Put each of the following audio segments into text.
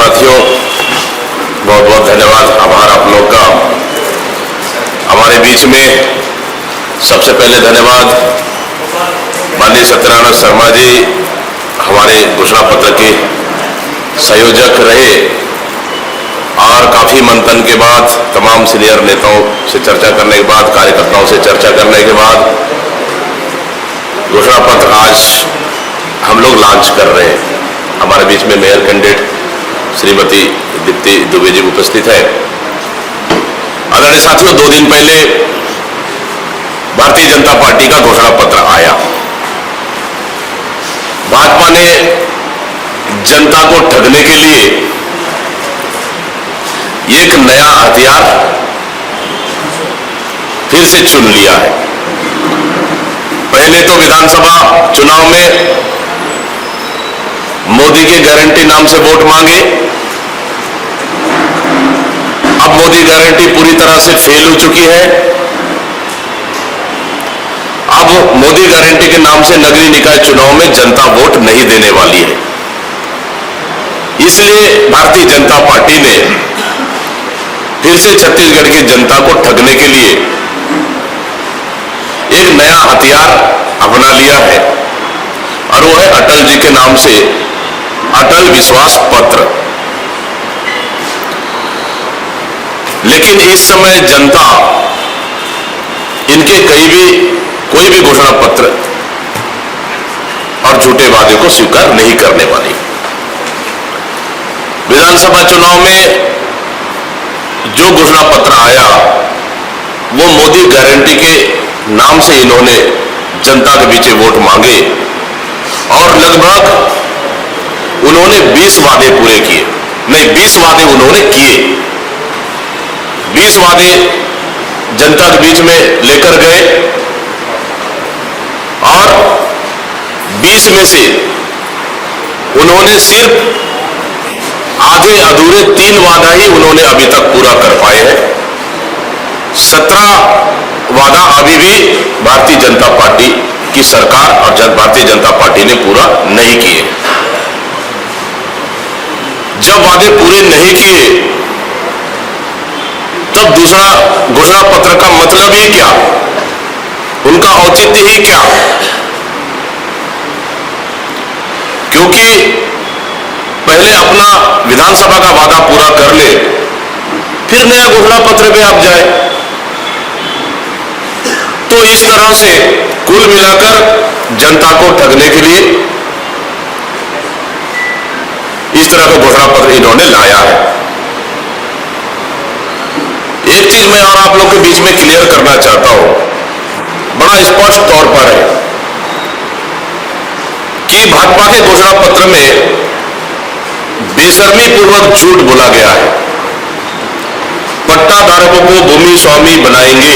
साथियों, बहुत बहुत धन्यवाद, आभार आप लोग का। हमारे बीच में सबसे पहले धन्यवाद माननीय सत्यनारायण शर्मा जी, हमारे घोषणा पत्र के संयोजक रहे और काफी मंथन के बाद, तमाम सीनियर नेताओं से चर्चा करने के बाद, कार्यकर्ताओं से चर्चा करने के बाद घोषणा पत्र आज हम लोग लॉन्च कर रहे हैं। हमारे बीच में मेयर कैंडिडेट श्रीमती दीप्ति दुबे जी उपस्थित है। आदरणीय साथियों, 2 दिन पहले भारतीय जनता पार्टी का घोषणा पत्र आया। भाजपा ने जनता को ठगने के लिए एक नया हथियार फिर से चुन लिया है। पहले तो विधानसभा चुनाव में मोदी के गारंटी नाम से वोट मांगे। अब मोदी गारंटी पूरी तरह से फेल हो चुकी है। अब मोदी गारंटी के नाम से नगरीय निकाय चुनाव में जनता वोट नहीं देने वाली है। इसलिए भारतीय जनता पार्टी ने फिर से छत्तीसगढ़ की जनता को ठगने के लिए एक नया हथियार अपना लिया है और वो है अटल जी के नाम से अटल विश्वास पत्र। लेकिन इस समय जनता इनके कोई भी घोषणा पत्र और झूठे वादे को स्वीकार नहीं करने वाली। विधानसभा चुनाव में जो घोषणा पत्र आया वो मोदी गारंटी के नाम से इन्होंने जनता के बीच वोट मांगे और लगभग उन्होंने 20 वादे पूरे किए। नहीं, 20 वादे उन्होंने किए। 20 वादे जनता के बीच में लेकर गए और 20 में से उन्होंने सिर्फ आधे अधूरे 3 वादा ही उन्होंने अभी तक पूरा कर पाए हैं। 17 वादा अभी भी भारतीय जनता पार्टी की सरकार और भारतीय जनता पार्टी ने पूरा नहीं किए। जब वादे पूरे नहीं किए तब दूसरा घोषणा पत्र का मतलब ही क्या, उनका औचित्य ही क्या? क्योंकि पहले अपना विधानसभा का वादा पूरा कर ले, फिर नया घोषणा पत्र पे आप जाए। तो इस तरह से कुल मिलाकर जनता को ठगने के लिए इस तरह का घोषणा पत्र इन्होंने लाया है। एक चीज मैं और आप लोग के बीच में क्लियर करना चाहता हूं, बड़ा स्पष्ट तौर पर है कि भाजपा के घोषणा पत्र में बेशर्मी पूर्वक झूठ बोला गया है। पट्टा धारकों को भूमि स्वामी बनाएंगे,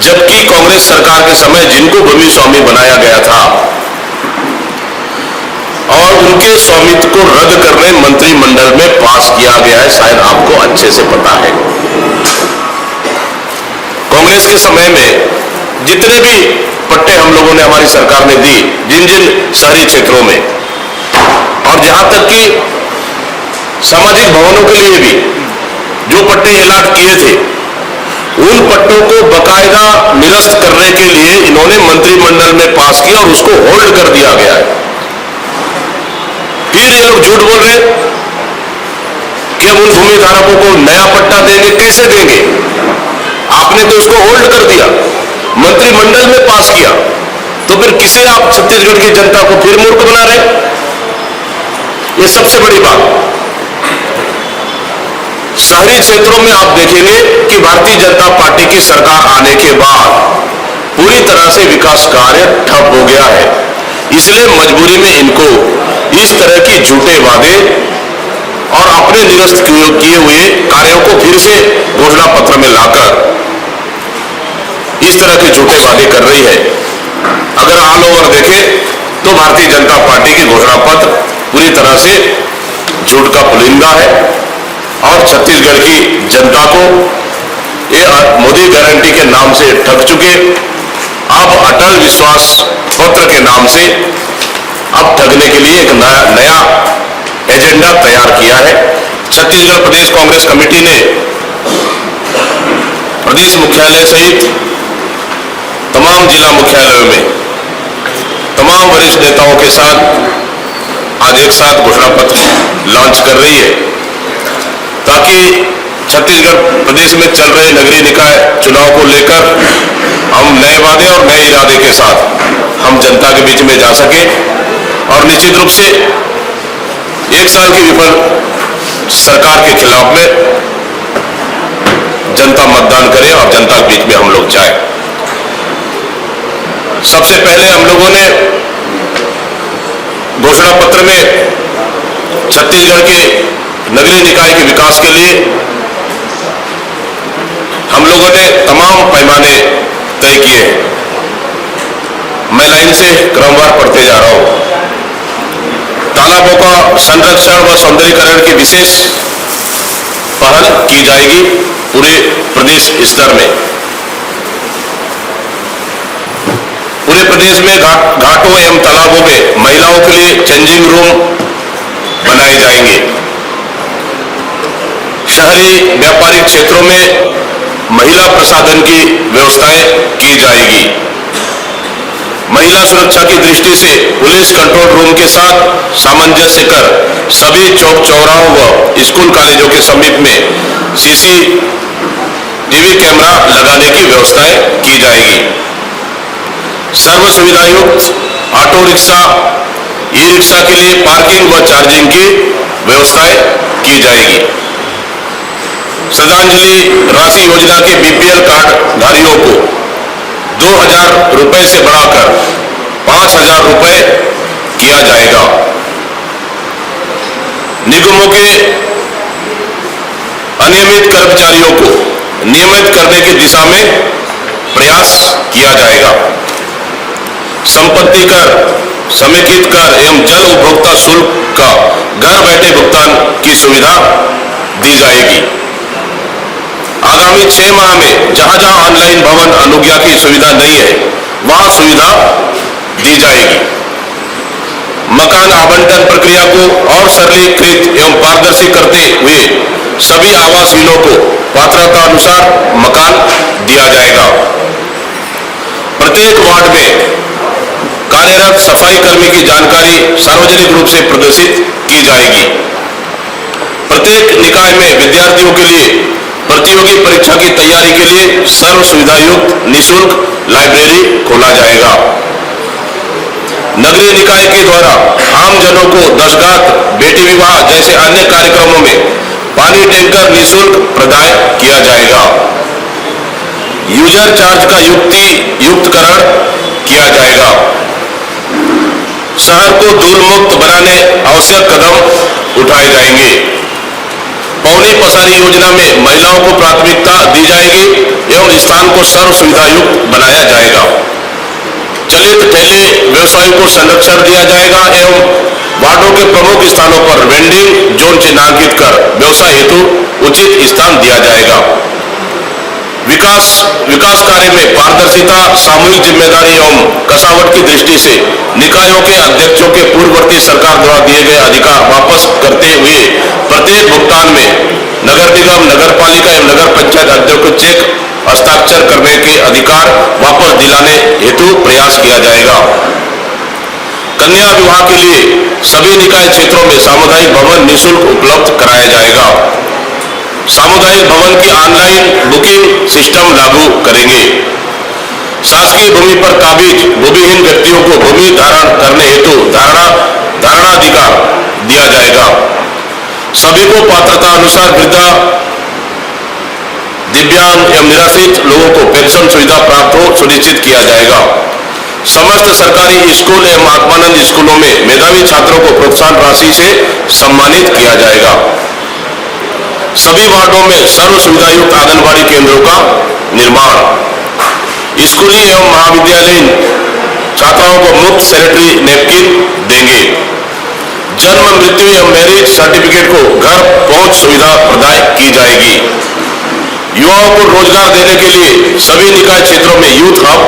जबकि कांग्रेस सरकार के समय जिनको भूमि स्वामी बनाया गया था और उनके स्वामित्व को रद्द करने मंत्रिमंडल में पास किया गया है, शायद आपको अच्छे से पता है। कांग्रेस के समय में जितने भी पट्टे हम लोगों ने, हमारी सरकार ने दी जिन जिन शहरी क्षेत्रों में, और जहां तक कि सामाजिक भवनों के लिए भी जो पट्टे अलॉट किए थे, उन पट्टों को बकायदा निरस्त करने के लिए इन्होंने मंत्रिमंडल में पास किया और उसको होल्ड कर दिया गया है। फिर ये लोग झूठ बोल रहे कि हम उन भूमि धारकों को नया पट्टा देंगे। कैसे देंगे? आपने तो उसको होल्ड कर दिया, मंत्रिमंडल में पास किया, तो फिर किसे आप छत्तीसगढ़ की जनता को फिर मूर्ख बना रहे? ये सबसे बड़ी बात। शहरी क्षेत्रों में आप देखेंगे कि भारतीय जनता पार्टी की सरकार आने के बाद पूरी तरह से विकास कार्य ठप हो गया है। इसलिए मजबूरी में इनको इस तरह की झूठे वादे और अपने निरस्त किए हुए कार्यों को फिर से घोषणा पत्र में लाकर इस तरह के झूठे वादे कर रही है। अगर ऑल ओवर देखें तो भारतीय जनता पार्टी की घोषणा पत्र पूरी तरह से झूठ का पुलिंदा है और छत्तीसगढ़ की जनता को ये मोदी गारंटी के नाम से ठग चुके, अब अटल विश्वास पत्र के नाम से अब ठगने के लिए एक नया एजेंडा एजेंडा तैयार किया है। छत्तीसगढ़ प्रदेश कांग्रेस कमेटी ने प्रदेश मुख्यालय सहित तमाम जिला मुख्यालयों में तमाम वरिष्ठ नेताओं के साथ आज एक साथ घोषणा पत्र लॉन्च कर रही है, ताकि छत्तीसगढ़ प्रदेश में चल रहे नगरीय निकाय चुनाव को लेकर हम नए वादे और नए इरादे के साथ हम जनता के बीच में जा सके और निश्चित रूप से एक साल की विफल सरकार के खिलाफ में जनता मतदान करे और जनता के बीच में हम लोग जाए। सबसे पहले हम लोगों ने घोषणा पत्र में छत्तीसगढ़ के नगरीय निकाय के विकास के लिए हम लोगों ने तमाम पैमाने तय किए हैं। मैं लाइन से क्रमवार पढ़ते जा रहा हूं। तालाबों का संरक्षण व सौंदर्यीकरण की विशेष पहल की जाएगी पूरे प्रदेश स्तर में। पूरे प्रदेश में घाटों एवं तालाबों में महिलाओं के लिए चेंजिंग रूम बनाए जाएंगे। शहरी व्यापारिक क्षेत्रों में महिला प्रसाधन की व्यवस्थाएं की जाएगी। महिला सुरक्षा की दृष्टि से पुलिस कंट्रोल रूम के साथ सामंजस्य कर सभी चौक चौराहों व स्कूल कॉलेजों के समीप में सीसीटीवी कैमरा लगाने की व्यवस्थाएं की जाएगी। सर्व सुविधायुक्त ऑटो रिक्शा, ई रिक्शा के लिए पार्किंग व चार्जिंग की व्यवस्थाएं की जाएगी। श्रद्धांजलि राशि योजना के बीपीएल कार्ड धारियों को 2,000 रुपए से बढ़ाकर 5,000 रुपए किया जाएगा। निगमों के अनियमित कर्मचारियों को नियमित करने की दिशा में प्रयास किया जाएगा। संपत्ति कर, समेकित कर एवं जल उपभोक्ता शुल्क का घर बैठे भुगतान की सुविधा दी जाएगी। आगामी 6 माह में जहां जहां ऑनलाइन भवन अनुज्ञा की सुविधा नहीं है, वहां सुविधा दी जाएगी। मकान आवंटन प्रक्रिया को और सरलीकृत एवं पारदर्शी करते हुए सभी आवासहीनों को पात्रता अनुसार मकान दिया जाएगा। प्रत्येक वार्ड में कार्यरत सफाई कर्मी की जानकारी सार्वजनिक रूप से प्रदर्शित की जाएगी। प्रत्येक निकाय में विद्यार्थियों के लिए प्रतियोगी परीक्षा की तैयारी के लिए सर्व सुविधायुक्त निःशुल्क लाइब्रेरी खोला जाएगा। नगरीय निकाय के द्वारा आम जनों को दशगात, बेटी विवाह जैसे अन्य कार्यक्रमों में पानी टैंकर निःशुल्क प्रदान किया जाएगा। यूजर चार्ज का युक्तकरण किया जाएगा। शहर को धूल मुक्त बनाने आवश्यक कदम उठाए जाएंगे। पौनी पसारी योजना में महिलाओं को प्राथमिकता दी जाएगी एवं स्थान को सर्व सुविधायुक्त बनाया जाएगा। चलित ठेले व्यवसायों को संरक्षण दिया जाएगा एवं वार्डों के प्रमुख स्थानों पर वेंडिंग जोन चिन्हांकित कर व्यवसाय हेतु उचित स्थान दिया जाएगा। विकास कार्य में पारदर्शिता, सामूहिक जिम्मेदारी एवं कसावट की दृष्टि से निकायों के अध्यक्षों के पूर्ववर्ती सरकार द्वारा दिए गए अधिकार वापस करते हुए प्रत्येक भुगतान में नगर निगम, नगर पालिका एवं नगर पंचायत अध्यक्ष को चेक हस्ताक्षर करने के अधिकार वापस दिलाने हेतु प्रयास किया जाएगा। कन्या विवाह के लिए सभी निकाय क्षेत्रों में सामुदायिक भवन निःशुल्क उपलब्ध कराया जाएगा। सामुदायिक भवन की ऑनलाइन बुकिंग सिस्टम लागू करेंगे। शासकीय भूमि पर काबिज भूमिहीन व्यक्तियों को भूमि धारण करने हेतु धारणाधिकार दिया जाएगा। सभी को पात्रता अनुसार वृद्धा, दिव्यांग एवं निराश्रित लोगों को पेंशन सुविधा प्राप्त हो सुनिश्चित किया जाएगा। समस्त सरकारी स्कूल एवं आत्मानंद स्कूलों में मेधावी छात्रों को प्रोत्साहन राशि से सम्मानित किया जाएगा। सभी वार्डों में सर्व सुविधायुक्त आंगनबाड़ी केंद्रों का निर्माण। स्कूली एवं महाविद्यालयीन छात्राओं को मुफ्त सैनिटरी नैपकिन देंगे। जन्म, मृत्यु एवं मैरिज सर्टिफिकेट को घर पहुंच सुविधा प्रदान की जाएगी। युवाओं को रोजगार देने के लिए सभी निकाय क्षेत्रों में यूथ हब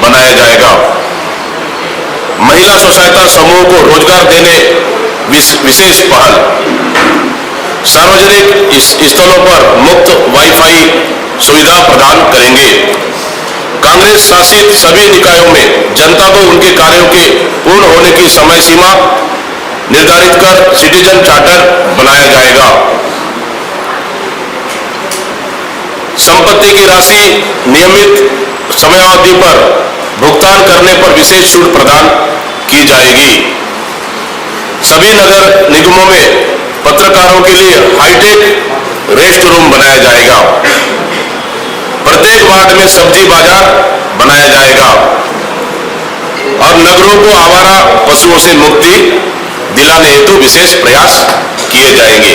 बनाया जाएगा। महिला स्व सहायता समूह को रोजगार देने विशेष पहल। सार्वजनिक स्थलों पर मुफ्त वाईफाई सुविधा प्रदान करेंगे। कांग्रेस शासित सभी निकायों में जनता को उनके कार्यों के पूर्ण होने की समय सीमा निर्धारित कर सिटीजन चार्टर बनाया जाएगा। संपत्ति की राशि नियमित समयावधि पर भुगतान करने पर विशेष छूट प्रदान की जाएगी। सभी नगर निगमों में पत्रकारों के लिए हाईटेक रेस्ट रूम बनाया जाएगा। प्रत्येक वार्ड में सब्जी बाजार बनाया जाएगा और नगरों को आवारा पशुओं से मुक्ति दिलाने हेतु विशेष प्रयास किए जाएंगे।